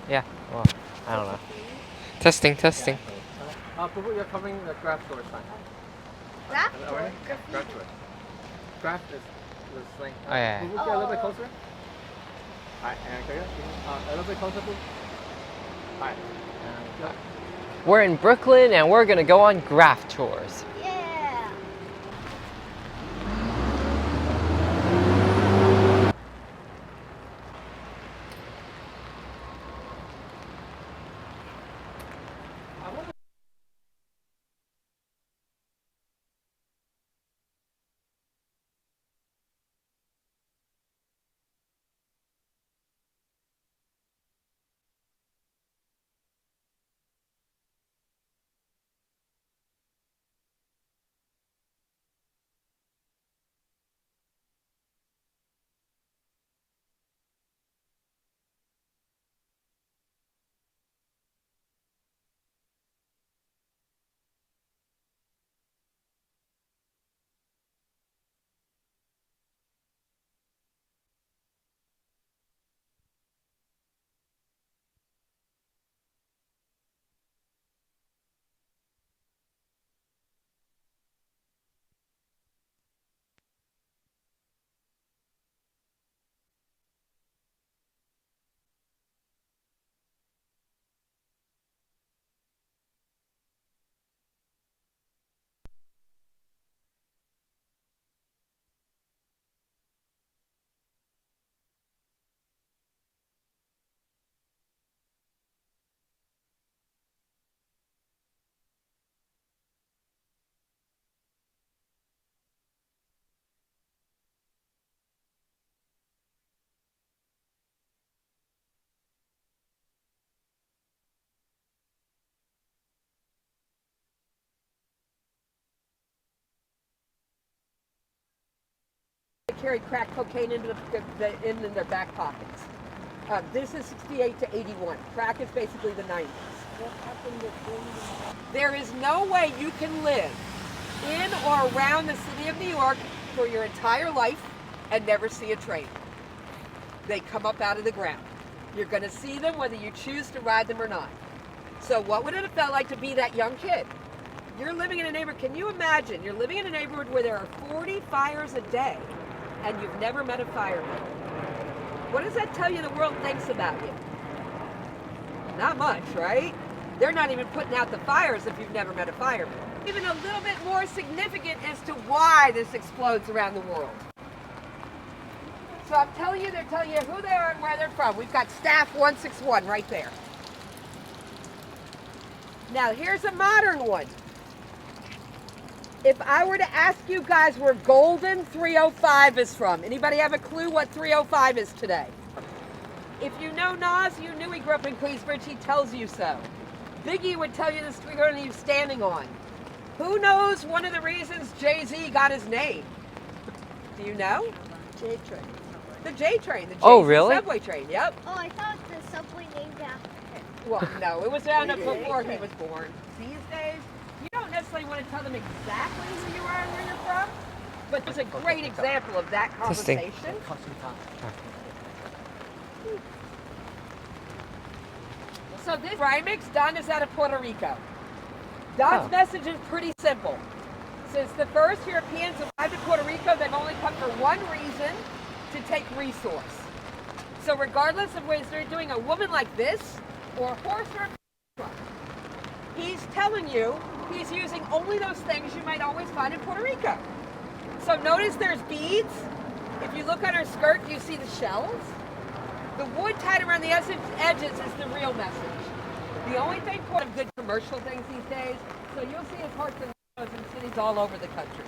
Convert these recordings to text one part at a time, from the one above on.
Yeah, well, I don't know. Testing, testing. Boo, you're covering the Graff Tours sign. Graff Is that Tours? right? Yeah, Graff Tours. Graff is the slang. Oh, yeah. Boo, get a little bit closer. Alright, and go a little bit closer, Boo. Alright. Go. We're in Brooklyn and we're gonna go on Graff Tours. Yeah. They carry crack cocaine into in their back pockets. This is 68 to 81. Crack is basically the 90s. There is no way you can live in or around the city of New York for your entire life and never see a train. They come up out of the ground. You're going to see them whether you choose to ride them or not. So what would it have felt like to be that young kid? You're living in a neighborhood, can you imagine? You're living in a neighborhood where there are 40 fires a day and you've never met a fireman. What does that tell you the world thinks about you? Not much, right? They're not even putting out the fires if you've never met a fireman. Even a little bit more significant as to why this explodes around the world. So I'm telling you, they're telling you who they are and where they're from. We've got Staff 161 right there. Now here's a modern one. If I were to ask you guys where Golden 305 is from, anybody have a clue what 305 is today? If you know Nas, you knew he grew up in Queensbridge, he tells you so. Biggie would tell you the street corner he was standing on. Who knows one of the reasons Jay-Z got his name? Do you know? J train. The J train, the Oh, Jay-Z really? subway train, yep. Oh, I thought the subway named after him. Well, no, it was down before he was born. These days, you don't necessarily want to tell them exactly who you are and where you're from, but there's a great example of that Testing. conversation. So this remix, Don is out of Puerto Rico. Don's message is pretty simple. Since the first Europeans arrived in Puerto Rico, they've only come for one reason, to take resource. So regardless of whether they're doing a woman like this, or a horse or a truck, he's telling you he's using only those things you might always find in Puerto Rico. So notice there's beads. If you look on her skirt, you see the shells. The wood tied around the edges is the real message. The only thing of good commercial things these days, so you'll see his hearts and windows in cities all over the country.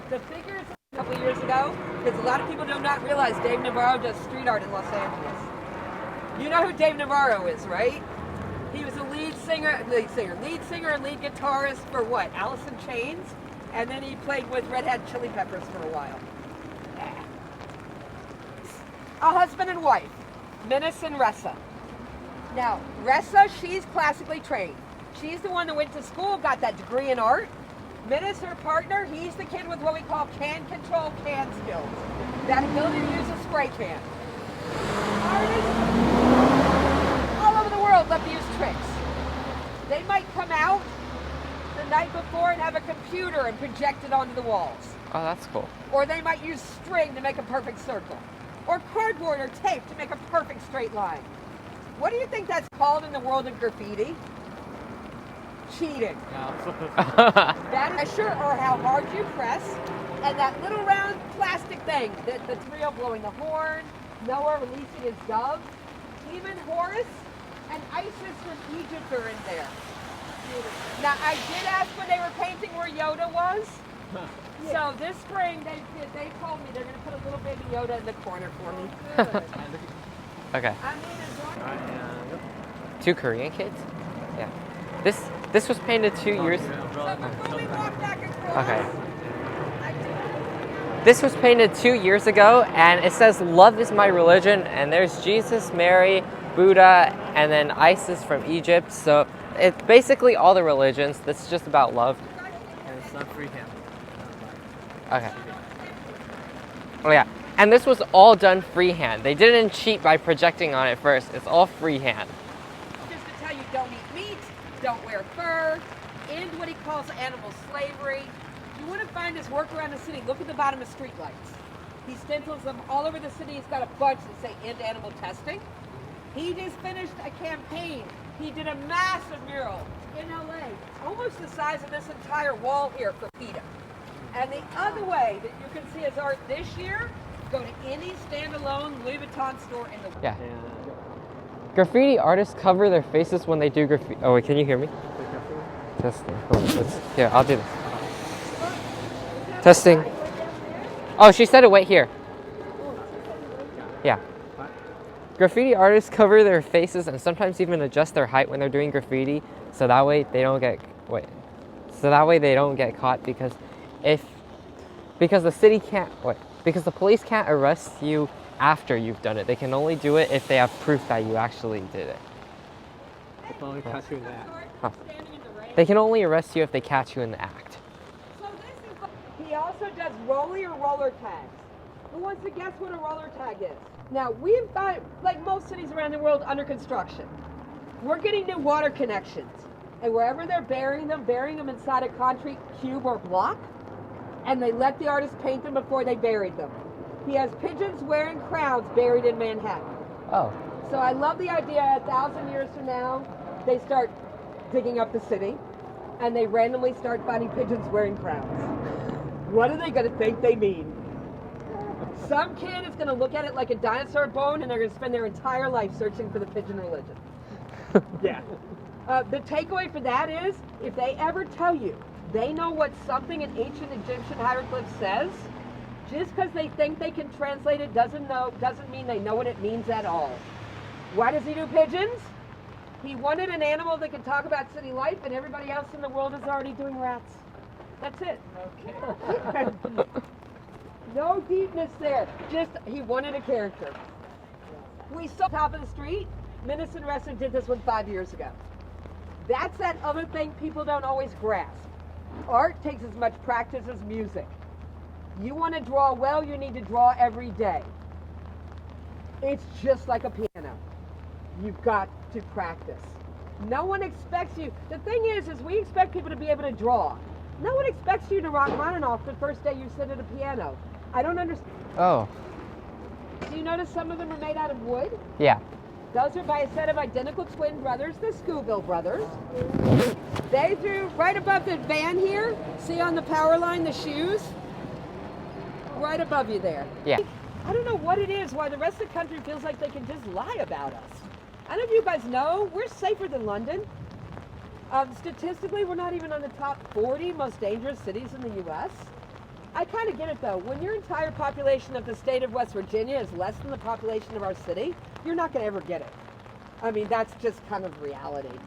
The figures a couple years ago, because a lot of people do not realize Dave Navarro does street art in Los Angeles. You know who Dave Navarro is, right? He was a lead singer and lead guitarist for what? Alice in Chains, and then he played with Red Hot Chili Peppers for a while. A husband and wife, Menace and Ressa. Now, Ressa, she's classically trained. She's the one that went to school, got that degree in art. Menace, her partner, he's the kid with what we call can control can skills. That ability to use a spray can. Artists all world love to use tricks. They might come out the night before and have a computer and project it onto the walls. Oh, that's cool. Or they might use string to make a perfect circle. Or cardboard or tape to make a perfect straight line. What do you think that's called in the world of graffiti? Cheating. That pressure or how hard you press, and that little round plastic thing, the trio blowing the horn, Noah releasing his dove, even Horus and Isis from Egypt are in there. Now I did ask when they were painting where Yoda was. So this spring they told me they're going to put a little baby Yoda in the corner for me. Okay. I mean, as long as 2 Korean kids? Yeah. This was painted 2 years. so before we walk back across, Okay. I do. This was painted 2 years ago, and it says "Love is my religion." And there's Jesus, Mary, Buddha, and then Isis from Egypt. So it's basically all the religions. That's just about love. And it's not freehand. Okay. Oh yeah. And this was all done freehand. They didn't cheat by projecting on it first. It's all freehand. Just to tell you, don't eat meat, don't wear fur, end what he calls animal slavery. If you want to find his work around the city, look at the bottom of streetlights. He stencils them all over the city. He's got a bunch that say end animal testing. He just finished a campaign. He did a massive mural in LA, almost the size of this entire wall here for PETA. And the other way that you can see his art this year, go to any standalone Louis Vuitton store in the world. Yeah. Graffiti artists cover their faces when they do graffiti. Oh wait, can you hear me? Testing. Hold on, here, I'll do this. Testing. Oh, she said it wait here. Yeah. Graffiti artists cover their faces and sometimes even adjust their height when they're doing graffiti, so that way they don't get caught because the city can't because the police can't arrest you after you've done it. They can only do it if they have proof that you actually did it. If only catch you in that. They can only arrest you if they catch you in the act. So this is, he also does rolly or roller tags. Who wants to guess what a roller tag is? Now, we've got, like most cities around the world, under construction. We're getting new water connections. And wherever they're burying them inside a concrete cube or block, and they let the artist paint them before they buried them. He has pigeons wearing crowns buried in Manhattan. Oh. So I love the idea 1,000 years from now, they start digging up the city, and they randomly start finding pigeons wearing crowns. What are they going to think they mean? Some kid is going to look at it like a dinosaur bone, and they're going to spend their entire life searching for the pigeon religion. Yeah. The takeaway for that is, if they ever tell you they know what something in ancient Egyptian hieroglyphs says, just because they think they can translate it doesn't mean they know what it means at all. Why does he do pigeons? He wanted an animal that could talk about city life, and everybody else in the world is already doing rats. That's it. Okay. No deepness there. Just, he wanted a character. We saw top of the street. Minnesota Wrestling did this one 5 years ago. That's that other thing people don't always grasp. Art takes as much practice as music. You want to draw well, you need to draw every day. It's just like a piano. You've got to practice. No one expects you. The thing is we expect people to be able to draw. No one expects you to rock Rachmaninoff the first day you sit at a piano. I don't understand. Oh. Do you notice some of them are made out of wood? Yeah. Those are by a set of identical twin brothers, the Scoville brothers. They threw right above the van here. See on the power line, the shoes? Right above you there. Yeah. I don't know what it is, why the rest of the country feels like they can just lie about us. I don't know if you guys know, we're safer than London. Statistically, we're not even on the top 40 most dangerous cities in the U.S. I kind of get it though. When your entire population of the state of West Virginia is less than the population of our city, you're not going to ever get it. I mean, that's just kind of reality.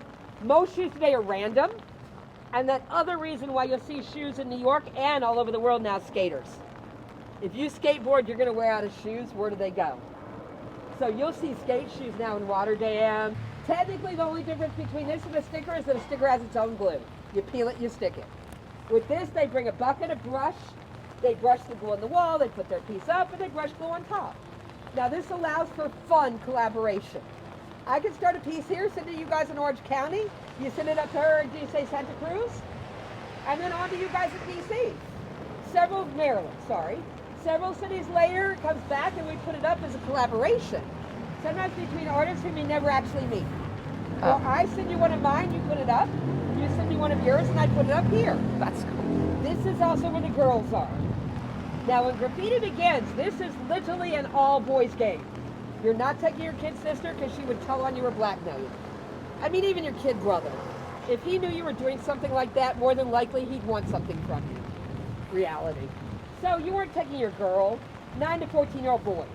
Most shoes today are random. And that other reason why you'll see shoes in New York and all over the world now, skaters. If you skateboard, you're going to wear out of shoes. Where do they go? So you'll see skate shoes now in Rotterdam. Technically, the only difference between this and a sticker is that a sticker has its own glue. You peel it, you stick it. With this, they bring a bucket, a brush. They brush the glue on the wall, they put their piece up, and they brush glue on top. Now, this allows for fun collaboration. I could start a piece here, send it to you guys in Orange County. You send it up to her, and do you say Santa Cruz? And then on to you guys at DC. Maryland, sorry. Several cities later, it comes back and we put it up as a collaboration. Sometimes between artists who may never actually meet. Or I send you one of mine, you put it up. You send me one of yours, and I put it up here. That's cool. This is also where the girls are. Now, when graffiti begins, this is literally an all-boys game. You're not taking your kid sister because she would tell on you were blackmailing. I mean, even your kid brother. If he knew you were doing something like that, more than likely he'd want something from you. Reality. So you weren't taking your girl, 9 to 14-year-old boys.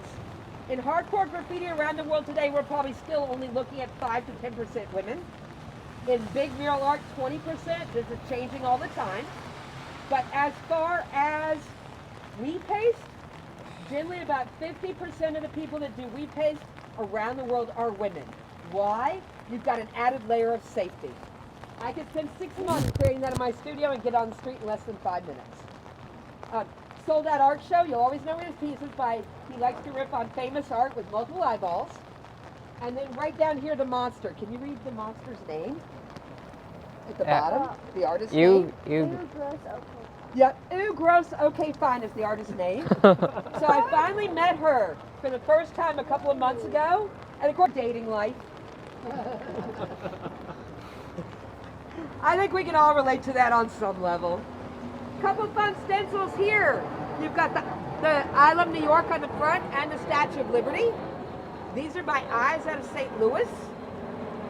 In hardcore graffiti around the world today, we're probably still only looking at 5 to 10% women. In big mural art, 20%. This is changing all the time. But as far as weed paste, generally about 50% of the people that do weed paste around the world are women. Why? You've got an added layer of safety. I could spend 6 months creating that in my studio and get on the street in less than 5 minutes. Sold Out Art Show, you'll always know his pieces by, he likes to rip on famous art with multiple eyeballs. And then right down here, the monster. Can you read the monster's name? At the bottom, the artist's name? Gross, okay. Yep, ooh, gross, okay, fine is the artist's name. So I finally met her for the first time a couple of months ago, and of course, dating life. I think we can all relate to that on some level. Couple fun stencils here. You've got the I Love New York on the front and the Statue of Liberty. These are my eyes out of St. Louis.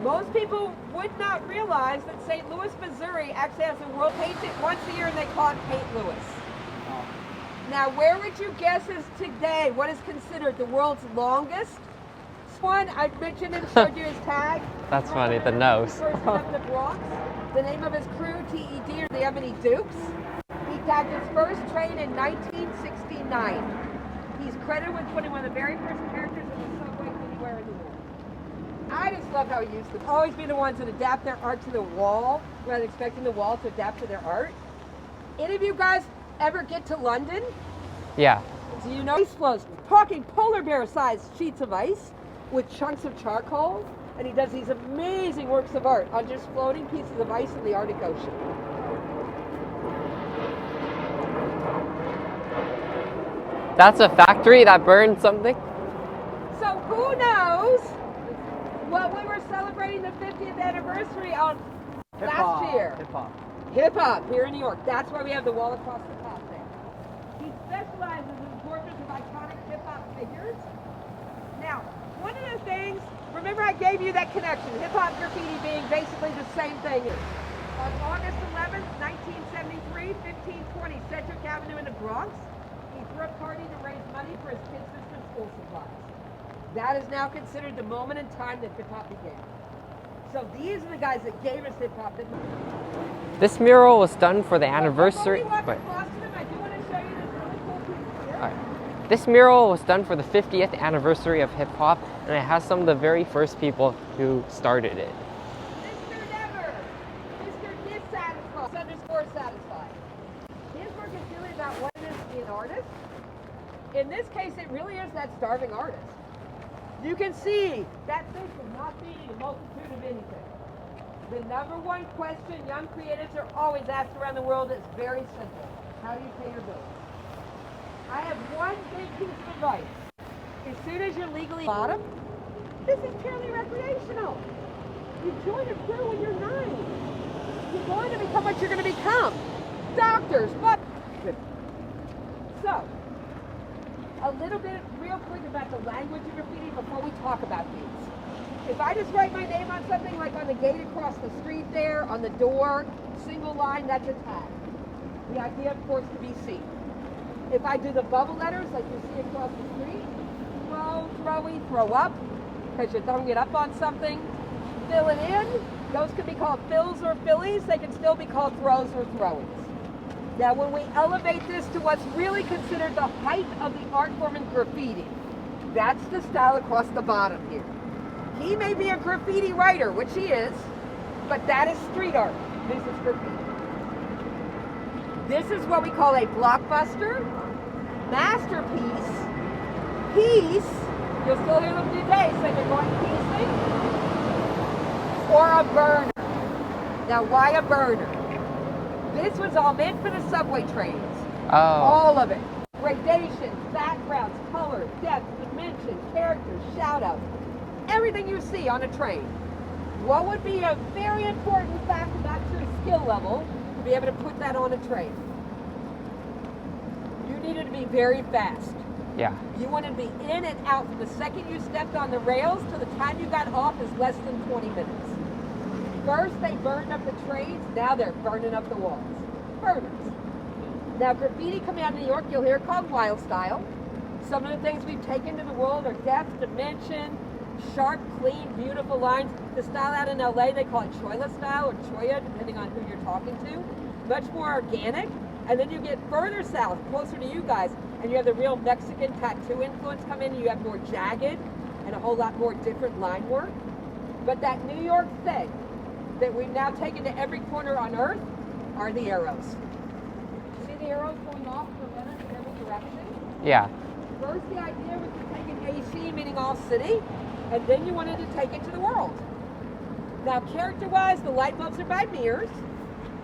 Most people would not realize that St. Louis, Missouri actually has a world paint it once a year and they call it Paint Louis. Now where would you guess is today what is considered the world's longest? This one I mentioned and showed you his tag. That's funny, the nose. First one up in the Bronx. The name of his crew, TED, or the Ebony Dukes. He tagged his first train in 1969. He's credited with putting one of the very first characters in the subway anywhere in the world. I just love how he used them. Always be the ones that adapt their art to the wall rather than expecting the wall to adapt to their art. Any of you guys ever get to London? Yeah. Do you know ice flows? Talking polar bear sized sheets of ice with chunks of charcoal. And he does these amazing works of art on just floating pieces of ice in the Arctic Ocean. That's a factory that burned something? So who knows what we were celebrating the 50th anniversary of last year? Hip hop here in New York. That's why we have the wall across the top there. He specializes in portraits of iconic hip hop figures. Now, one of the things, remember I gave you that connection, hip hop graffiti being basically the same thing. On August 11th, 1973, 1520 Cedric Avenue in the Bronx, he threw a party to raise money for his kids' sister's school supplies. That is now considered the moment in time that hip hop began. So these are the guys that gave us hip hop. This mural was done for the anniversary. Before we walk Wait. across to them, I do want to show you this really cool piece here. Alright. This mural was done for the 50th anniversary of hip hop, and it has some of the very first people who started it. Mr. Never, Mr. Dissatisfied, underscore satisfied. His work is really about what it is to be an artist. In this case, it really is that starving artist. You can see that fish is not feeding a multitude of anything. The number one question young creatives are always asked around the world is very simple. How do you pay your bills? I have one big piece of advice. As soon as you're legally bottom, this is purely recreational. You join a crew when you're 9. You're going to become what you're going to become. Doctors, but... So, a little bit real quick about the language of graffiti before we talk about these. If I just write my name on something like on the gate across the street there, on the door, single line, that's a tag. The idea, of course, to be seen. If I do the bubble letters like you see across the street, throw, throwy, throw up, because you're throwing it up on something. Fill it in, those can be called fills or fillies, they can still be called throws or throwies. Now when we elevate this to what's really considered the height of the art form in graffiti, that's the style across the bottom here. He may be a graffiti writer, which he is, but that is street art. This is graffiti. This is what we call a blockbuster, masterpiece, piece, You'll still hear them today say they're going piecing or a burner. Now, why a burner? This was all meant for the subway trains. Oh. All of it. Gradations, backgrounds, color, depth, dimension, characters, shout-outs. Everything you see on a train. What would be a very important fact about your skill level to be able to put that on a train? You needed to be very fast. Yeah. You wanted to be in and out from the second you stepped on the rails to the time you got off is less than 20 minutes. First, they burned up the trains. Now they're burning up the walls. Burners. Now, graffiti coming out of New York, you'll hear called wild style. Some of the things we've taken to the world are depth, dimension, sharp, clean, beautiful lines. The style out in LA, they call it Choila style or Choya, depending on who you're talking to. Much more organic. And then you get further south, closer to you guys, and you have the real Mexican tattoo influence come in. You have more jagged and a whole lot more different line work. But that New York thing that we've now taken to every corner on Earth are the arrows. See the arrows going off for letters in every direction? Yeah. First, the idea was to take an AC, meaning all city, and then you wanted to take it to the world. Now, character-wise, the light bulbs are by Mears.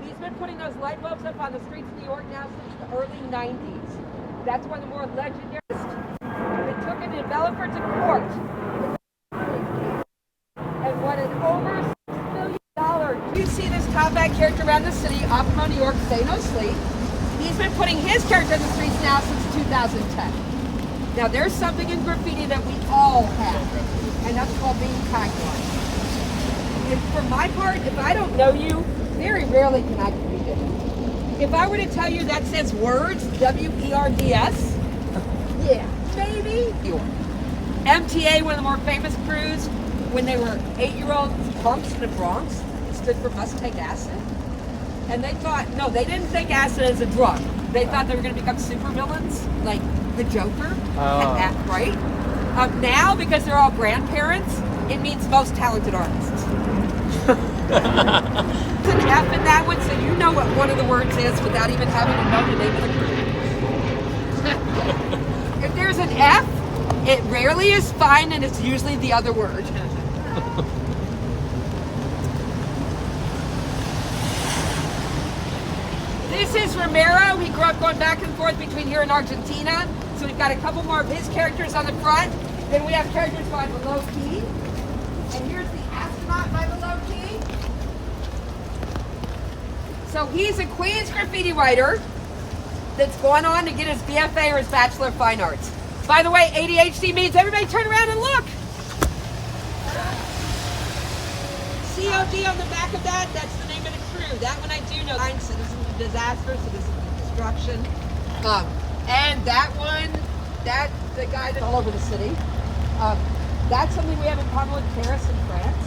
He's been putting those light bulbs up on the streets of New York now since the early 90s. That's one of the more legendary. They took a developer to court and wanted over $6 million. You see this top back character around the city, Optima, New York, Stay No Sleep. He's been putting his character on the streets now since 2010. Now, there's something in graffiti that we all have, and that's called being tagline. And for my part, if I don't know you, very rarely can I be different. If I were to tell you that says words, W-E-R-D-S, yeah, baby. MTA, one of the more famous crews, when they were 8-year-old punks in the Bronx, it stood for must take acid. And they thought, no, they didn't think acid as a drug. They thought they were going to become supervillains, like the Joker, and act right. Now, because they're all grandparents, it means most talented artists. There's an F in that one, so you know what one of the words is without even having to know the name of the crew. If there's an F, it rarely is fine, and it's usually the other word. This is Romero. He grew up going back and forth between here and Argentina. So we've got a couple more of his characters on the front. Then we have characters by Below Key. And here's the astronaut by Below Key. So he's a Queens graffiti writer that's going on to get his BFA or his Bachelor of Fine Arts. By the way, ADHD means everybody turn around and look. COD on the back of that, that's the name of the crew. That one I do know. Citizens of Disaster, Citizens of Destruction. And that one, that's the guy that's all over the city. That's something we have in common with Paris and France.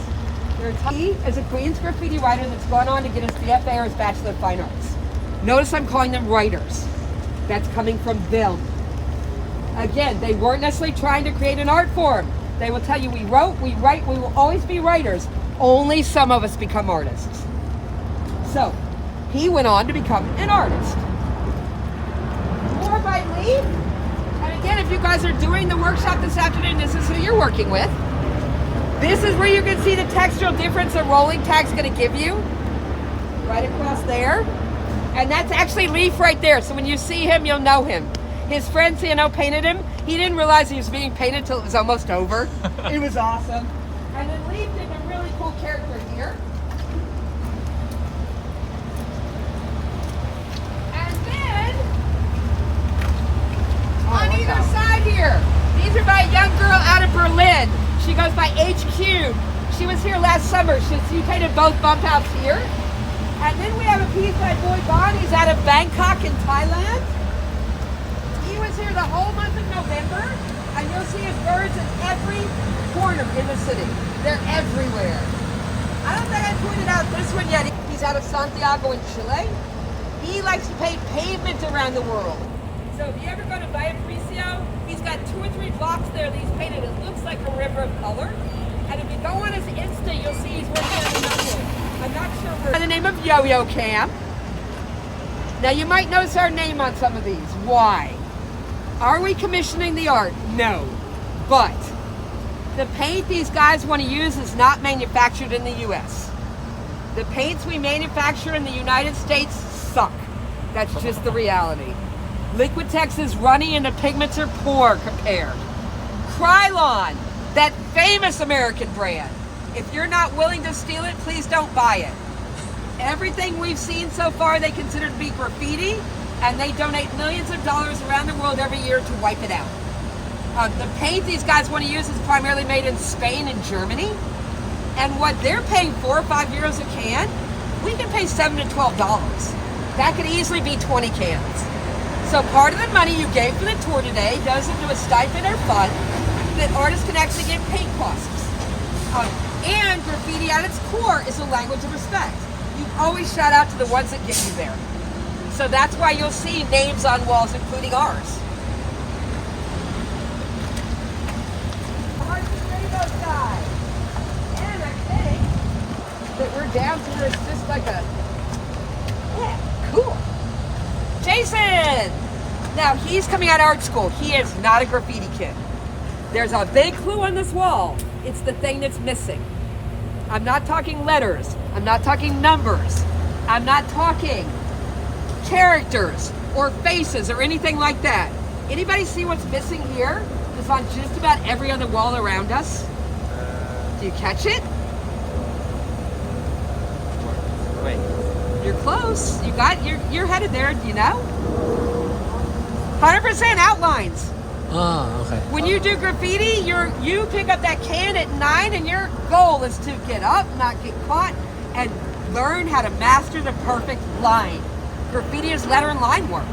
He is a Queens graffiti writer that's gone on to get his BFA or his Bachelor of Fine Arts. Notice I'm calling them writers. That's coming from them. Again, they weren't necessarily trying to create an art form. They will tell you we wrote, we write, we will always be writers. Only some of us become artists. So, he went on to become an artist. More by Lee. And again, if you guys are doing the workshop this afternoon, this is who you're working with. This is where you can see the textural difference a rolling tag's going to give you. Right across there. And that's actually Leaf right there. So when you see him, you'll know him. His friend, painted him. He didn't realize he was being painted until it was almost over. It was awesome. And then Leaf did a really cool character here. And then, on either side here, these are by a young girl out of Berlin. She goes by HQ. She was here last summer. She painted both bump outs here. And then we have a piece by Boy Bond. He's out of Bangkok in Thailand. He was here the whole month of November. And you'll see his birds in every corner in the city. They're everywhere. I don't think I pointed out this one yet. He's out of Santiago in Chile. He likes to paint pavement around the world. So if you ever go to Valparaiso, he's got 2 or 3 blocks there that he's painted. It looks like a river of color. And if you go on his Insta, you'll see he's working on another one. I'm not sure where. By the name of Yo-Yo Camp. Now you might notice our name on some of these. Why? Are we commissioning the art? No. But The paint these guys want to use is not manufactured in the U.S. The paints we manufacture in the United States suck. That's just the reality. Liquitex is runny and the pigments are poor compared. Krylon, that famous American brand. If you're not willing to steal it, please don't buy it. Everything we've seen so far they consider to be graffiti, and they donate millions of dollars around the world every year to wipe it out. The paint these guys want to use is primarily made in Spain and Germany, and what they're paying 4 or 5 euros a can, we can pay $7 to $12. That could easily be 20 cans. So part of the money you gave for the tour today goes into a stipend or fund that artists can actually get paint costs. And graffiti at its core is a language of respect. You always shout out to the ones that get you there. So that's why you'll see names on walls, including ours. And I think that we're down to where it's just like a, yeah, cool. Jason! Now, he's coming out of art school. He is not a graffiti kid. There's a big clue on this wall. It's the thing that's missing. I'm not talking letters. I'm not talking numbers. I'm not talking characters or faces or anything like that. Anybody see what's missing here? It's on just about every other wall around us. Do you catch it? Wait. You're close. You're headed there. Do you know? 100% outlines. Ah, okay. When you do graffiti, you pick up that can at 9, and your goal is to get up, not get caught, and learn how to master the perfect line. Graffiti is letter and line work.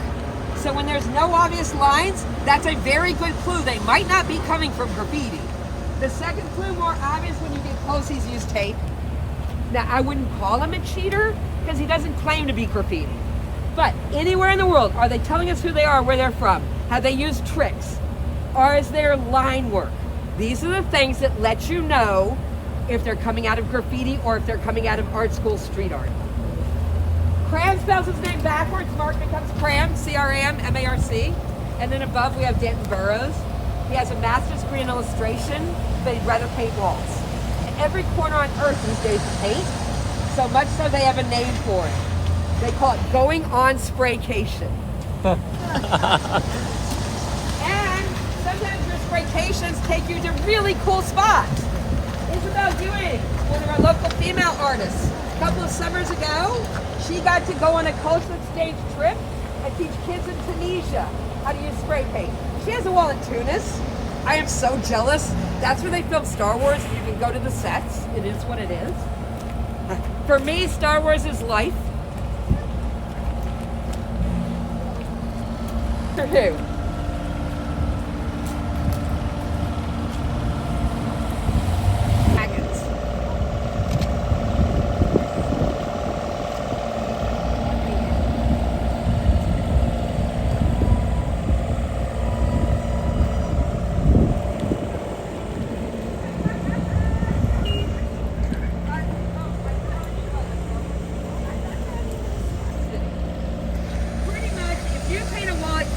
So when there's no obvious lines, that's a very good clue. They might not be coming from graffiti. The second clue, more obvious when you get close, he's used tape. Now, I wouldn't call him a cheater because he doesn't claim to be graffiti. But anywhere in the world, are they telling us who they are, where they're from? Have they used tricks? Or is there line work? These are the things that let you know if they're coming out of graffiti or if they're coming out of art school street art. Cram spells his name backwards. Mark becomes Cram, C-R-A-M, M-A-R-C. And then above we have Denton Burrows. He has a master's degree in illustration, but he'd rather paint walls. Every corner on earth these days is paint, so much so they have a name for it. They call it going on spraycation. And sometimes your spraycations take you to really cool spots. Isabel Ewing, one of our local female artists, a couple of summers ago, she got to go on a cultural exchange trip and teach kids in Tunisia how to use spray paint. She has a wall in Tunis. I am so jealous. That's where they filmed Star Wars. You can go to the sets. It is what it is. For me, Star Wars is life. For who? Dragons.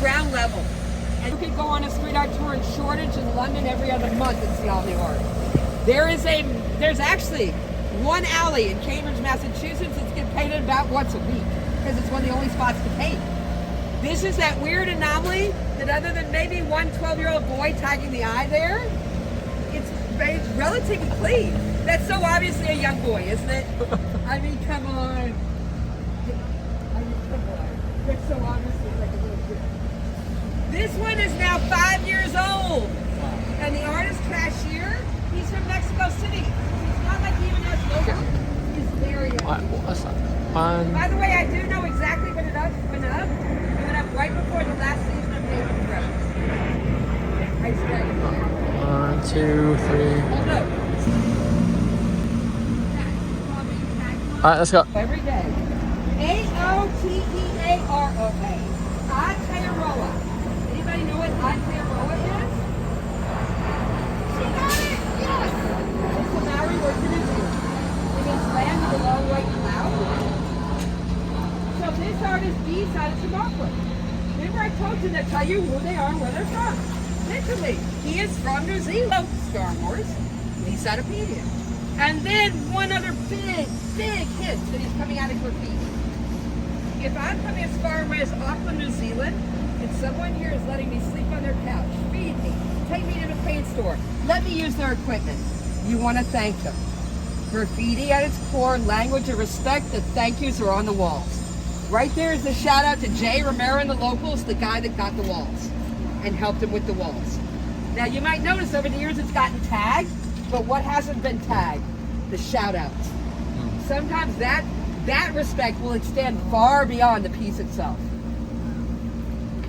Ground level. And you could go on a street art tour in Shoreditch in London every other month and see all the art. There's actually one alley in Cambridge, Massachusetts that's getting painted about once a week because it's one of the only spots to paint. This is that weird anomaly that other than maybe one 12-year-old boy tagging the eye there, it's relatively clean. That's so obviously a young boy, isn't it? I mean, come on. It's so obviously like a little kid. This one is now 5 years old. And the artist cashier, he's from Mexico City. He's not like he even has logo. He's very young. What's that? By the way, I do know exactly when it went up. It went up right before the last season of Game of Thrones. Ice Dragon. 1, 2, 3. Hold up. Alright, let's go. Every day. A-O-T-E-A-R-O-A. Aotearoa. Anybody know what Aotearoa is? She got it! Yes! It's the Maori word for New Zealand. It means land of the long white cloud. So this artist B decided to come up with. Remember I told you to tell you who they are and where they're from. Literally, he is from New Zealand. Star Wars. He's at a medium. And then one other big hint that he's coming out of graffiti. If I'm coming as far away as Auckland, New Zealand, and someone here is letting me sleep on their couch, feed me, take me to the paint store, let me use their equipment, you want to thank them. Graffiti at its core, language of respect, the thank yous are on the walls. Right there is a shout out to Jay Romero and the locals, the guy that got the walls and helped him with the walls. Now you might notice over the years it's gotten tagged, but what hasn't been tagged? The shout outs. Sometimes that respect will extend far beyond the piece itself.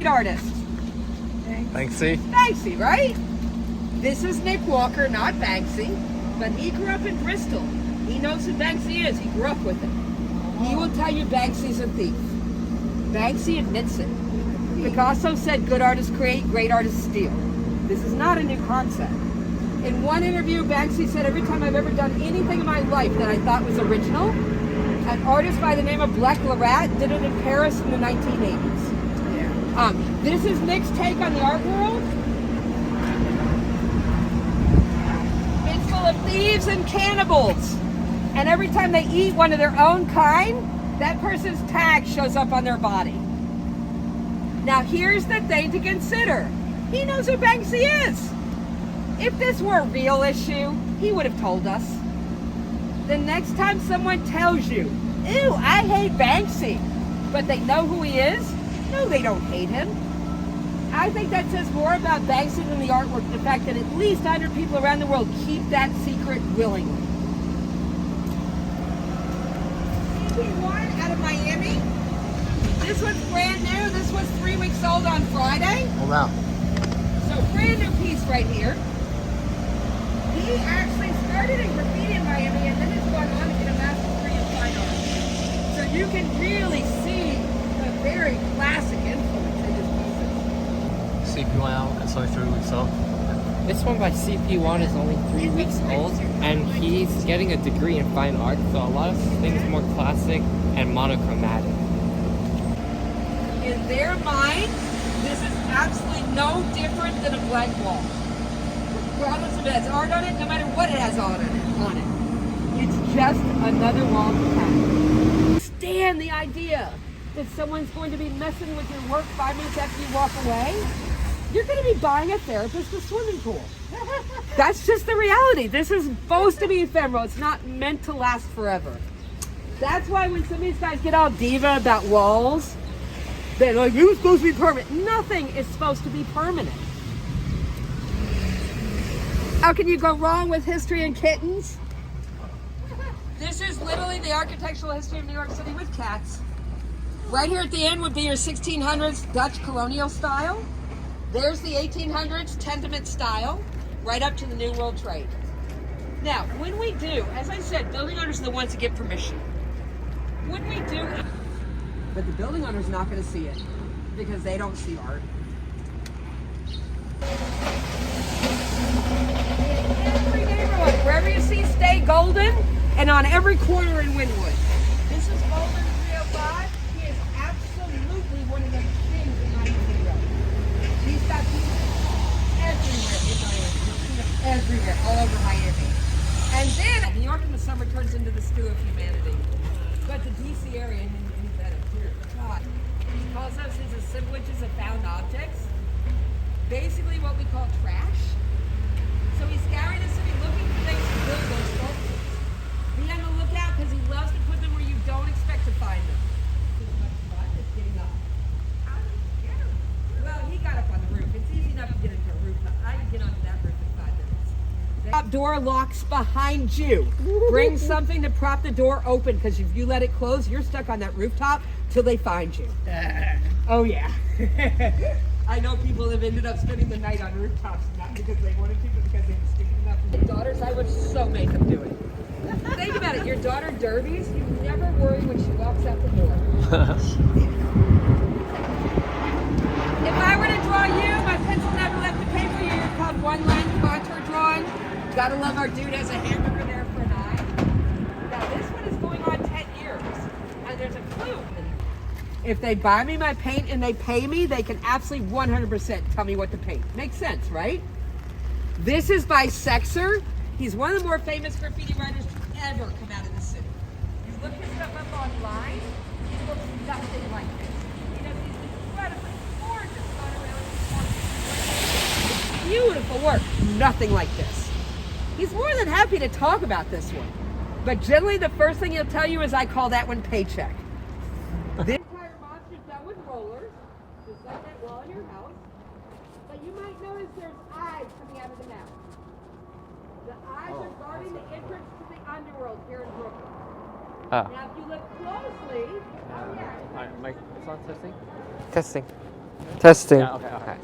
Artist. Banksy. Banksy, right? This is Nick Walker, not Banksy, but he grew up in Bristol. He knows who Banksy is. He grew up with it. He will tell you Banksy's a thief. Banksy admits it. Picasso said good artists create, great artists steal. This is not a new concept. In one interview, Banksy said, every time I've ever done anything in my life that I thought was original, an artist by the name of Black Larat did it in Paris in the 1980s. This is Nick's take on the art world. It's full of thieves and cannibals. And every time they eat one of their own kind, that person's tag shows up on their body. Now here's the thing to consider. He knows who Banksy is. If this were a real issue, he would have told us. The next time someone tells you, ew, I hate Banksy, but they know who he is, no, they don't hate him. I think that says more about Banksy than the artwork, the fact that at least 100 people around the world keep that secret willingly. One out of Miami. This one's brand new. This was 3 weeks old on Friday. Oh, wow. So brand new piece right here. He actually started in graffiti in Miami and then has gone on to get a master's degree in fine art. So you can really see a very classic influence in his pieces. CP1 out, it's only 3 weeks old. This one by CP1 is only 3 weeks old, and he's getting a degree in fine art, so a lot of things more classic and monochromatic. In their mind, this is absolutely no different than a blank wall. Regardless if it has art on it, no matter what it has on it. It's just another wall to tag. Stand the idea that someone's going to be messing with your work 5 minutes after you walk away. You're going to be buying a therapist a swimming pool. That's just the reality. This is supposed to be ephemeral. It's not meant to last forever. That's why when some of these guys get all diva about walls, they're like, it was supposed to be permanent. Nothing is supposed to be permanent. How can you go wrong with history and kittens? This is literally the architectural history of New York City with cats. Right here at the end would be your 1600s Dutch colonial style. There's the 1800s Tenement style, right up to the New World Trade. Now, when we do, as I said, building owners are the ones that get permission. When we do, but the building owner's not going to see it because they don't see art. Every neighborhood, wherever you see Stay Golden, and on every corner in Wynwood. This is Golden 305. He is absolutely one of the kings in my hero. He's got people everywhere in Miami. You'll see them everywhere, all over Miami. And then New York in the summer turns into the stew of humanity. But the DC area, he's better. Dear God. He calls those his assemblages of found objects. Basically what we call trash. So he's scouring the city looking for things to build those sculptures. Be on the lookout because he loves to put them where you don't expect to find them. It's much fun as getting up. How did he get him? Well, he got up on the roof. It's easy enough to get into a roof. I can get onto that roof in 5 minutes. The top door locks behind you. Bring something to prop the door open because if you let it close, you're stuck on that rooftop till they find you. Oh yeah. I know people have ended up spending the night on rooftops, not because they wanted to, but because they were stupid enough. The daughters, I would so make them do it. Think about it. Your daughter derbies, you never worry when she walks out the door. If I were to draw you, my pencil never left the paper. You're called one-line contour drawing. Gotta love our dude has a hamburger there for an eye. Now this one is going on 10 years, and there's a clue. If they buy me my paint and they pay me, they can absolutely 100% tell me what to paint. Makes sense, right? This is by Sexer. He's one of the more famous graffiti writers to ever come out of the city. You look his stuff up online, he looks nothing like this. He does these incredibly gorgeous photorealistic, beautiful work. Nothing like this. He's more than happy to talk about this one. But generally the first thing he'll tell you is I call that one paycheck. This entire monster's done with rollers, just like that wall in your house. But you might notice there's eyes coming out of the mouth. The eyes are guarding the entrance to the underworld here in Brooklyn. Oh. Now, if you look closely, oh yeah. Alright, Mike, it's on testing? Testing. Testing. Yeah, okay.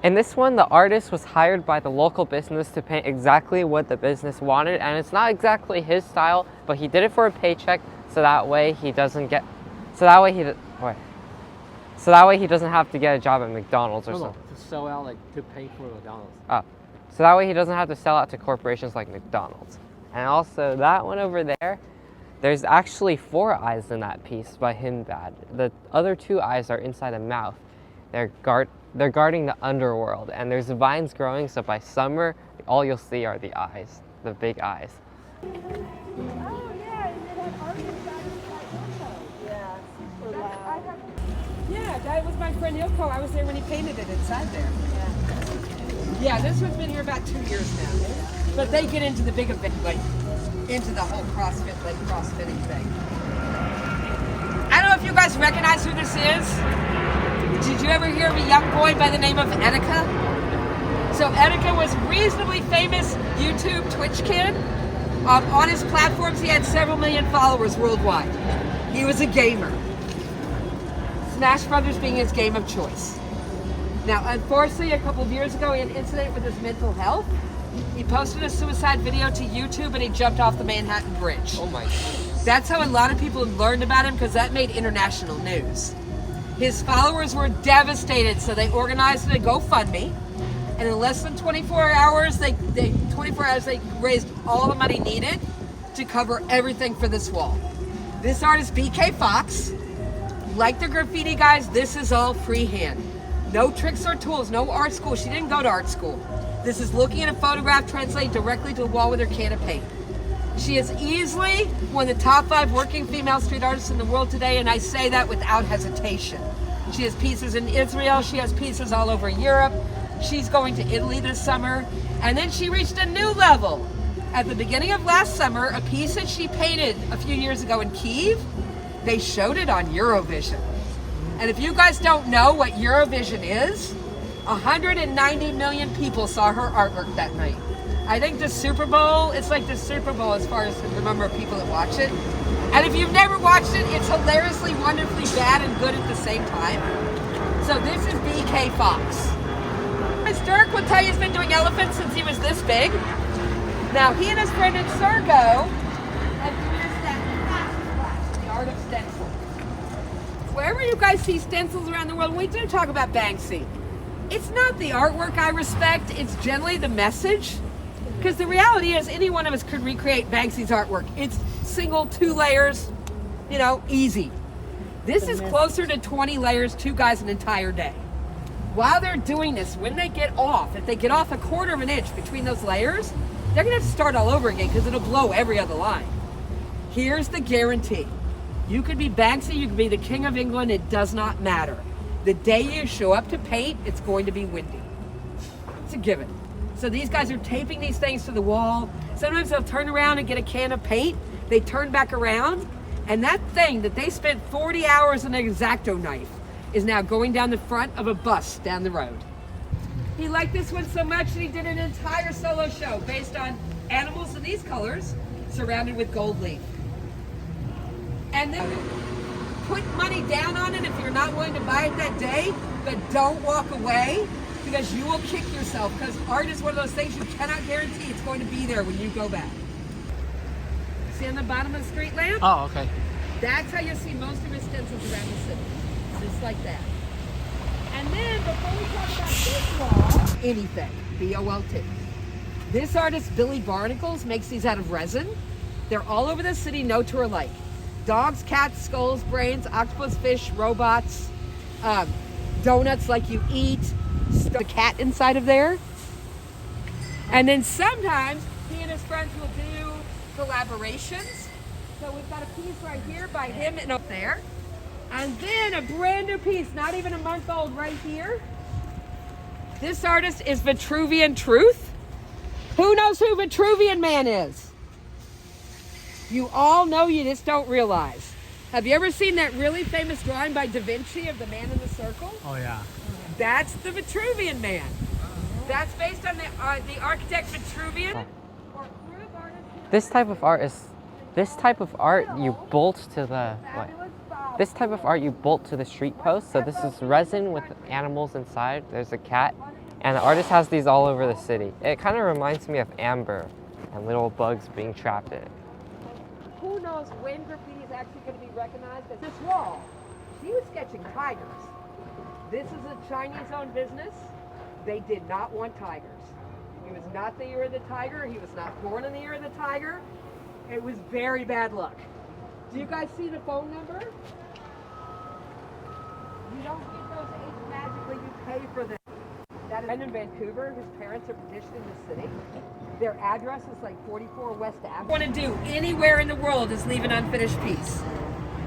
In this one, the artist was hired by the local business to paint exactly what the business wanted, and it's not exactly his style, but he did it for a paycheck, so that way he doesn't have to get a job at McDonald's or something. To sell out, like, to pay for McDonald's. Oh, so that way he doesn't have to sell out to corporations like McDonald's. And also that one over there, there's actually 4 eyes in that piece by Hindbad. The other 2 eyes are inside the mouth. They're guarding the underworld, and there's vines growing, so by summer, all you'll see are the eyes, the big eyes. Oh, yeah, and it had artists out inside also. Yeah, super loud. Yeah, that was my friend Ilko. I was there when he painted it inside there. Yeah, this one's been here about 2 years now. But they get into the big event, like into the whole crossfitting thing. I don't know if you guys recognize who this is. Did you ever hear of a young boy by the name of Etika? So Etika was reasonably famous YouTube Twitch kid. On his platforms, he had several million followers worldwide. He was a gamer. Smash Brothers being his game of choice. Now, unfortunately, a couple of years ago, he had an incident with his mental health. He posted a suicide video to YouTube and he jumped off the Manhattan Bridge. Oh my goodness. That's how a lot of people learned about him, because that made international news. His followers were devastated, so they organized a GoFundMe, and in less than 24 hours, they raised all the money needed to cover everything for this wall. This artist, BK Fox, like the graffiti guys, this is all freehand. No tricks or tools, no art school. She didn't go to art school. This is looking at a photograph, translated directly to the wall with her can of paint. She is easily one of the top 5 working female street artists in the world today, and I say that without hesitation. She has pieces in Israel, she has pieces all over Europe. She's going to Italy this summer, and then she reached a new level. At the beginning of last summer, a piece that she painted a few years ago in Kyiv, they showed it on Eurovision. And if you guys don't know what Eurovision is, 190 million people saw her artwork that night. I think the Super Bowl, it's like the Super Bowl as far as the number of people that watch it. And if you've never watched it, it's hilariously, wonderfully bad and good at the same time. So this is BK Fox. Dirk will tell you he's been doing elephants since he was this big. Now he and his friend Sergo have produced that class, the art of stencil. Wherever you guys see stencils around the world, we do talk about Banksy. It's not the artwork I respect, it's generally the message. Because the reality is any one of us could recreate Banksy's artwork. It's single, 2 layers, easy. This is closer to 20 layers, 2 guys an entire day. While they're doing this, when they get off, if they get off a 1/4 of an inch between those layers, they're gonna have to start all over again because it'll blow every other line. Here's the guarantee. You could be Banksy, you could be the King of England, it does not matter. The day you show up to paint, it's going to be windy. It's a given. So these guys are taping these things to the wall. Sometimes they'll turn around and get a can of paint. They turn back around, and that thing that they spent 40 hours on an X-Acto knife is now going down the front of a bus down the road. He liked this one so much that he did an entire solo show based on animals in these colors surrounded with gold leaf. And then put money down on it if you're not willing to buy it that day, but don't walk away because you will kick yourself, because art is one of those things you cannot guarantee it's going to be there when you go back. See on the bottom of the street lamp? Oh, okay. That's how you see most of his stencils around the city. Just like that. And then before we talk about this wall, anything, B-O-L-T. This artist, Billy Barnacles, makes these out of resin. They're all over the city, no two are alike. dogs, cats, skulls, brains, octopus, fish, robots, donuts like you eat, the cat inside of there. And then sometimes he and his friends will do collaborations. So we've got a piece right here by him and up there. And then a brand new piece, not even a month old, right here. This artist is Vitruvian Truth. Who knows who Vitruvian Man is? You all know, you just don't realize. Have you ever seen that really famous drawing by Da Vinci of the man in the circle? Oh yeah. That's the Vitruvian Man. That's based on the architect Vitruvian. This type of art you bolt to the what? This type of art you bolt to the street post. So this is resin with animals inside. There's a cat, and the artist has these all over the city. It kind of reminds me of amber and little bugs being trapped in it. Who knows when graffiti is actually going to be recognized as this wall? She was sketching tigers. This is a Chinese-owned business. They did not want tigers. It was not the year of the tiger. He was not born in the year of the tiger. It was very bad luck. Do you guys see the phone number? You don't get those eggs magically, you pay for them. That is in Vancouver. His parents are petitioned in the city. Their address is like 44 West Avenue. What I want to do anywhere in the world is leave an unfinished piece.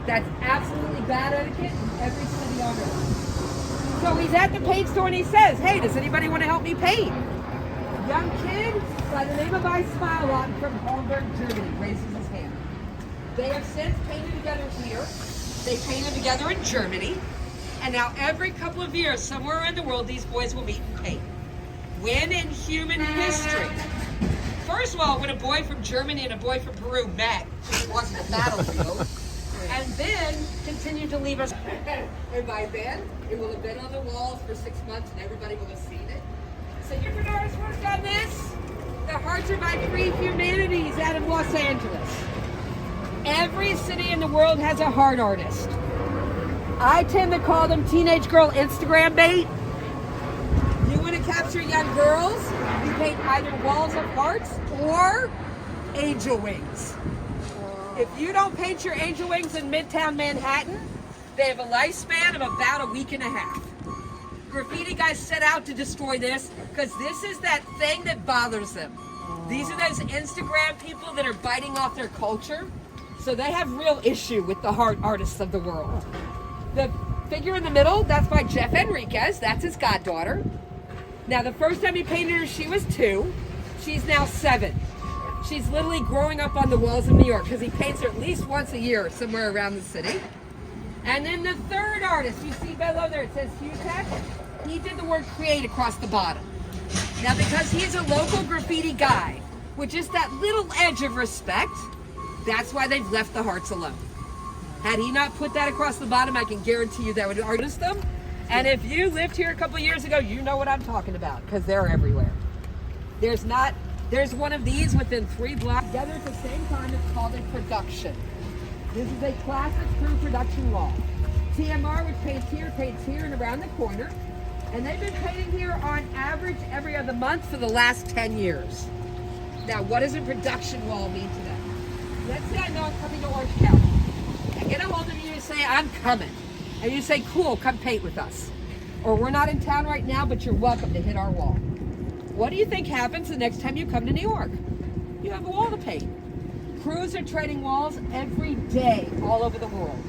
That's absolutely bad etiquette in every city on earth. So he's at the paint store and he says, hey, does anybody want to help me paint? A young kid by the name of I Smile from Hamburg, Germany, raises his hand. They have since painted together here. They painted together in Germany. And now every couple of years, somewhere around the world, these boys will meet and paint. When in human history? First of all, when a boy from Germany and a boy from Peru met, just walked the battlefield, and then continued to leave us. And by then, it will have been on the walls for 6 months and everybody will have seen it. So different artists worked on this. The Hearts Are by Free Humanities out of Los Angeles. Every city in the world has a heart artist. I tend to call them teenage girl Instagram bait. You want to capture young girls, you paint either walls of hearts or angel wings. If you don't paint your angel wings in Midtown Manhattan, they have a lifespan of about a week and a half. Graffiti guys set out to destroy this because this is that thing that bothers them. These are those Instagram people that are biting off their culture. So they have real issue with the heart artists of the world. The figure in the middle, that's by Jeff Enriquez. That's his goddaughter. Now, the first time he painted her, she was 2. She's now 7. She's literally growing up on the walls of New York because he paints her at least once a year somewhere around the city. And then the third artist, you see below there, it says Hutech. He did the word create across the bottom. Now, because he's a local graffiti guy, with just that little edge of respect, that's why they've left the hearts alone. Had he not put that across the bottom, I can guarantee you that would artist them. And if you lived here a couple years ago, you know what I'm talking about, because they're everywhere. There's one of these within 3 blocks. Together at the same time, it's called a production. This is a classic true production wall. TMR, which paints here and around the corner. And they've been painting here on average every other month for the last 10 years. Now, what does a production wall mean to them? Let's say I know I'm coming to Orange County. I get a hold of you and say, I'm coming. And you say, cool, come paint with us. Or we're not in town right now, but you're welcome to hit our wall. What do you think happens the next time you come to New York? You have a wall to paint. Crews are trading walls every day all over the world.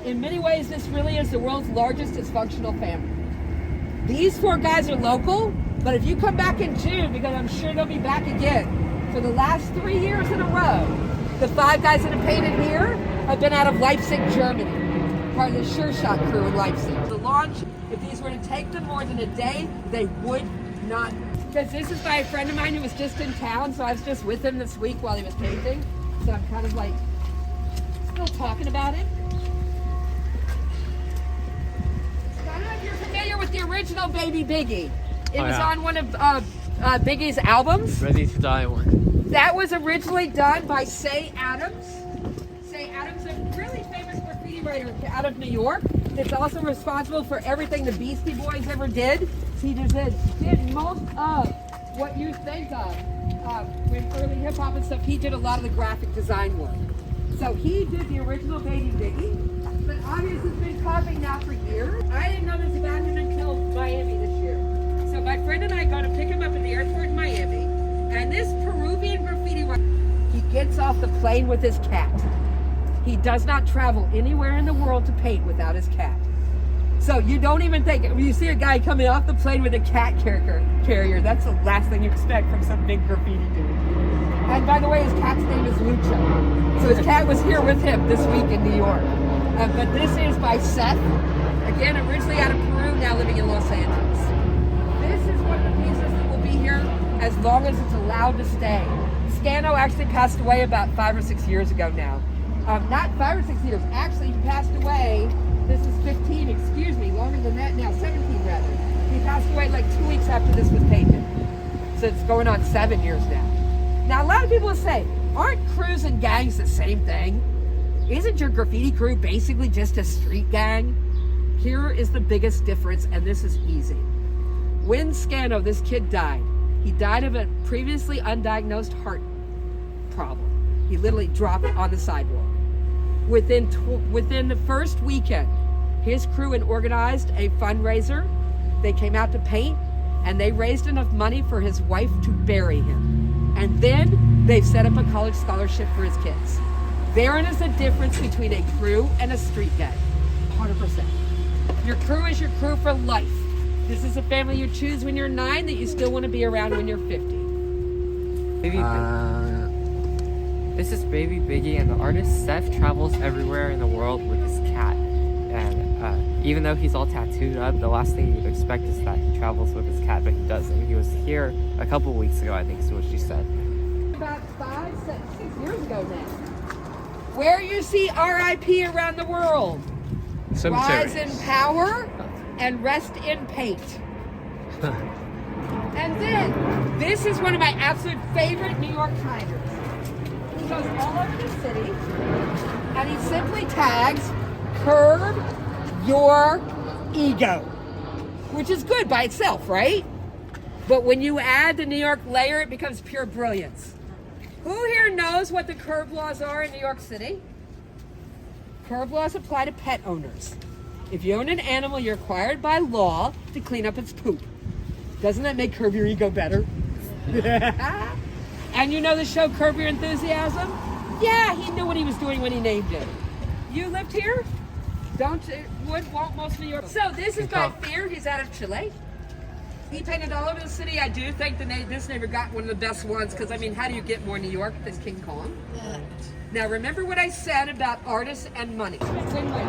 In many ways, this really is the world's largest dysfunctional family. These 4 guys are local, but if you come back in June, because I'm sure they'll be back again, for the last 3 years in a row, the 5 guys that have painted here have been out of Leipzig, Germany, part of the Sure Shot crew in Leipzig. The launch, if these were to take them more than a day, they would not. Because this is by a friend of mine who was just in town, so I was just with him this week while he was painting. So I'm kind of like, still talking about it. I don't know if you're familiar with the original Baby Biggie. It was on one of Biggie's albums. Ready to Die one. That was originally done by Say Adams. Say Adams, a really famous graffiti writer out of New York. That's also responsible for everything the Beastie Boys ever did. He just did most of what you think of with early hip hop and stuff. He did a lot of the graphic design work. So he did the original Baby Biggie, but obviously has been copying now for years. I didn't know this about him until Miami this year. So my friend and I go to pick him up at the airport in Miami, and this Peruvian graffiti writer, he gets off the plane with his cat. He does not travel anywhere in the world to paint without his cat. So you don't even think, when you see a guy coming off the plane with a cat carrier, that's the last thing you expect from some big graffiti dude. And by the way, his cat's name is Lucho. So his cat was here with him this week in New York. But this is by Seth, again, originally out of Peru, now living in Los Angeles. This is one of the pieces that will be here as long as it's allowed to stay. Scano actually passed away about 5 or 6 years ago now. Not 5 or 6 years, actually he passed away, this is 15, excuse me, longer than that now, 17 rather. He passed away like 2 weeks after this was painted. So it's going on 7 years now. Now a lot of people will say, aren't crews and gangs the same thing? Isn't your graffiti crew basically just a street gang? Here is the biggest difference, and this is easy. When Scano, this kid died, he died of a previously undiagnosed heart problem. He literally dropped on the sidewalk. Within the first weekend, his crew had organized a fundraiser. They came out to paint, and they raised enough money for his wife to bury him. And then they've set up a college scholarship for his kids. Therein is the difference between a crew and a street gang, 100%. Your crew is your crew for life. This is a family you choose when you're 9 that you still want to be around when you're 50. This is Baby Biggie, and the artist Seth travels everywhere in the world with his cat. And even though he's all tattooed up, the last thing you'd expect is that he travels with his cat, but he doesn't. He was here a couple weeks ago, I think is what she said. About 5, 6 years ago now. Where you see RIP around the world. Cemeteries. Rise in power and rest in paint. And then, this is one of my absolute favorite New York Tigers. He goes all over the city, and he simply tags, curb your ego. Which is good by itself, right? But when you add the New York layer, it becomes pure brilliance. Who here knows what the curb laws are in New York City? Curb laws apply to pet owners. If you own an animal, you're required by law to clean up its poop. Doesn't that make Curb Your Ego better? And you know the show Curb Your Enthusiasm? Yeah, he knew what he was doing when he named it. You lived here? Won't most New York? So this is by Fear. He's out of Chile. He painted all over the city. I do think this neighbor got one of the best ones because, I mean, how do you get more New York than King Kong? Yeah. Now, remember what I said about artists and money. Win-win.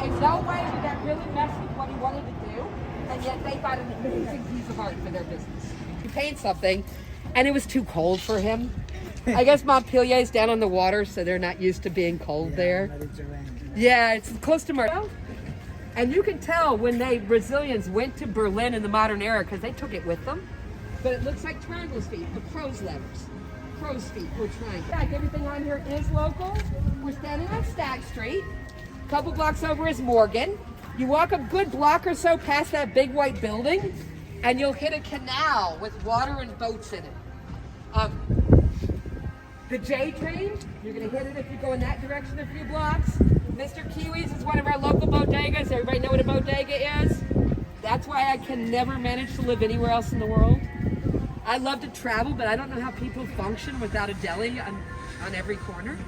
In no way did that really mess with what he wanted to do, and yet they got an amazing piece of art for their business. He painted something, and it was too cold for him. I guess Montpellier's down on the water, so they're not used to being cold there. Yeah, it's close to Marseille. And you can tell when Brazilians went to Berlin in the modern era because they took it with them. But it looks like triangles feet, the crow's letters. Crow's feet, or triangle. Like everything on here is local. We're standing on Stagg Street. A couple blocks over is Morgan. You walk a good block or so past that big white building, and you'll hit a canal with water and boats in it. The J train, you're gonna hit it if you go in that direction a few blocks. Mr. Kiwi's is one of our local bodegas. Everybody know what a bodega is? That's why I can never manage to live anywhere else in the world. I love to travel, but I don't know how people function without a deli on every corner.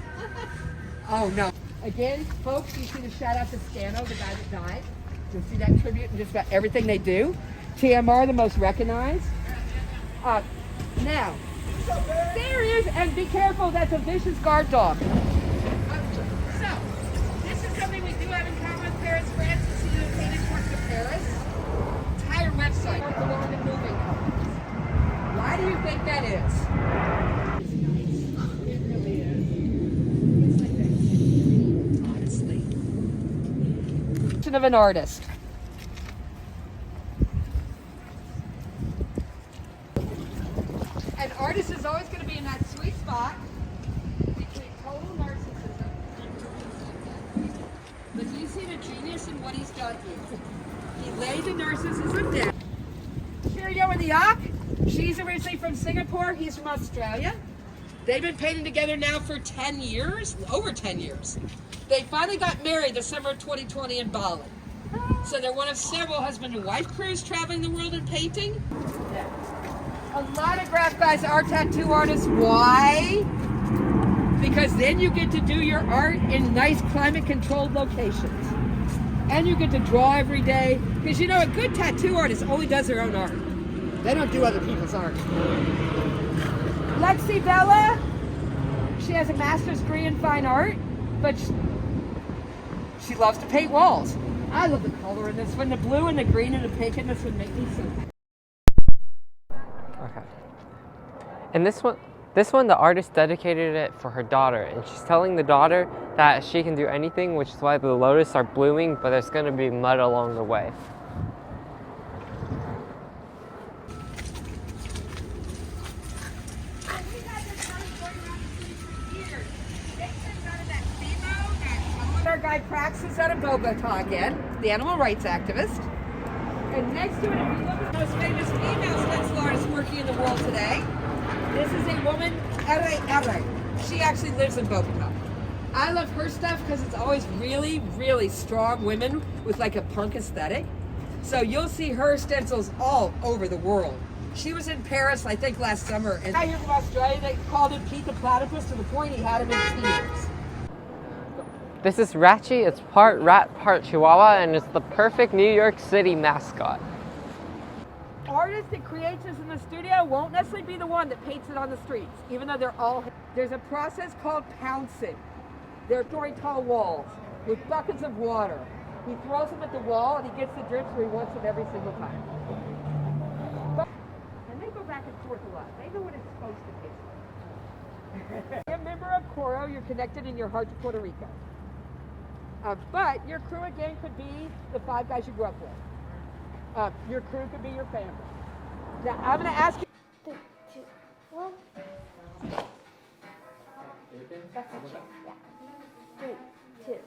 Oh no. Again, folks, you see the shout out to Scano, the guy that died. You'll see that tribute in just about everything they do. TMR, the most recognized. Now, there he is, and be careful, that's a vicious guard dog. So, this is something we do have in common with Paris, France. You see the painted ports of Paris. Entire website with the women in moving colors. Why do you think that is? It's nice. It really is. It's like that, honestly. Of an artist. An artist is always going to be in that sweet spot between total narcissism. But do you see the genius in what he's done here? He laid the narcissism down. Cheerio in the Yak. She's originally from Singapore. He's from Australia. They've been painting together now for 10 years, over 10 years. They finally got married the summer of 2020 in Bali. So they're one of several husband and wife crews traveling the world and painting. A lot of Graff guys are tattoo artists. Why? Because then you get to do your art in nice climate-controlled locations. And you get to draw every day. Because you know, a good tattoo artist only does their own art. They don't do other people's art. Lexi Bella, she has a master's degree in fine art, but she loves to paint walls. I love the color in this one. The blue and the green and the pink in this would make me so happy. Okay. And this one, the artist dedicated it for her daughter, and she's telling the daughter that she can do anything, which is why the lotus are blooming, but there's going to be mud along the way. Our guy Praxis out of Bogota again, the animal rights activist. And next to it, if you look at the most famous female stencil artist working in the world today, this is a woman, Ere. She actually lives in Bogota. I love her stuff because it's always really, really strong women with like a punk aesthetic. So you'll see her stencils all over the world. She was in Paris, I think, last summer. And I hear from Australia, they called him Pete the Platypus to the point he had him in tears. This is Ratchy. It's part rat, part chihuahua, and it's the perfect New York City mascot. Artist that creates this in the studio won't necessarily be the one that paints it on the streets, even though there's a process called pouncing. They're story tall walls with buckets of water. He throws them at the wall and he gets the drips where he wants them every single time. And they go back and forth a lot. They know what it's supposed to taste like. You're a member of Coro, you're connected in your heart to Puerto Rico. But your crew again could be the 5 guys you grew up with. Your crew could be your family. Now I'm going to ask you. 3, 2, 1. That's a check. Yeah. 3, 2.